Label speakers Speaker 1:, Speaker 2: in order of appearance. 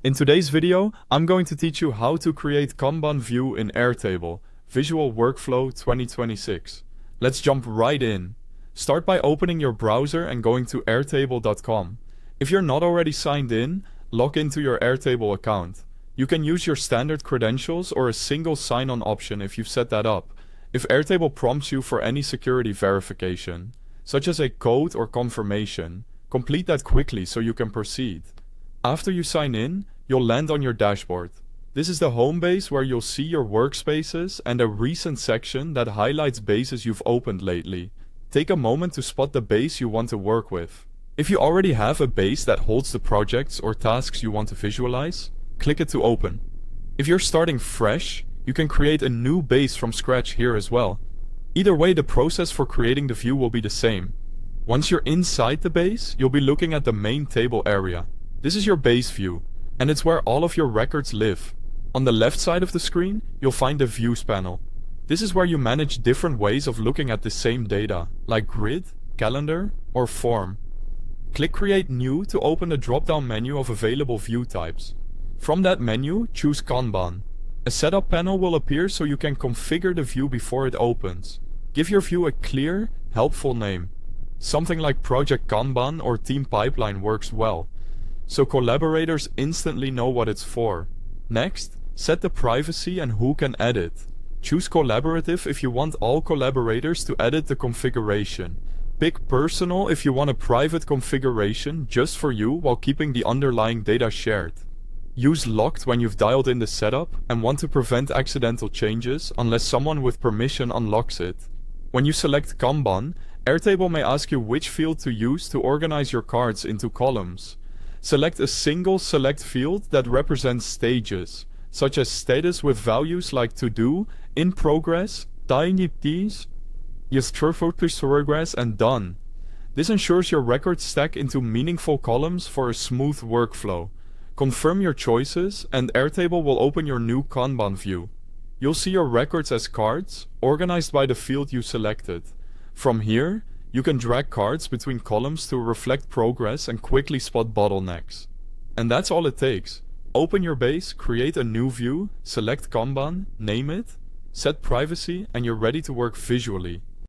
Speaker 1: In today's video, I'm going to teach you how to create Kanban View in Airtable, Visual Workflow 2026. Let's jump right in. Start by opening your browser and going to airtable.com. If you're not already signed in, log into your Airtable account. You can use your standard credentials or a single sign-on option if you've set that up, if Airtable prompts you for any security verification, such as a code or confirmation. Complete that quickly so you can proceed. After you sign in, you'll land on your dashboard. This is the home base where you'll see your workspaces and a recent section that highlights bases you've opened lately. Take a moment to spot the base you want to work with. If you already have a base that holds the projects or tasks you want to visualize, click it to open. If you're starting fresh, you can create a new base from scratch here as well. Either way, the process for creating the view will be the same. Once you're inside the base, you'll be looking at the main table area. This is your base view, and it's where all of your records live. On the left side of the screen, you'll find the Views panel. This is where you manage different ways of looking at the same data, like grid, calendar, or form. Click Create New to open the drop-down menu of available view types. From that menu, choose Kanban. A setup panel will appear so you can configure the view before it opens. Give your view a clear, helpful name. Something like Project Kanban or Team Pipeline works well, so collaborators instantly know what it's for. Next, set the privacy and who can edit. Choose collaborative if you want all collaborators to edit the configuration. Pick personal if you want a private configuration just for you while keeping the underlying data shared. Use locked when you've dialed in the setup and want to prevent accidental changes unless someone with permission unlocks it. When you select Kanban, Airtable may ask you which field to use to organize your cards into columns. Select a single select field that represents stages, such as status with values like to do, in progress, progress, and done. This ensures your records stack into meaningful columns for a smooth workflow. Confirm your choices, and Airtable will open your new Kanban view. You'll see your records as cards, organized by the field you selected. From here, you can drag cards between columns to reflect progress and quickly spot bottlenecks. And that's all it takes. Open your base, create a new view, select Kanban, name it, set privacy, and you're ready to work visually.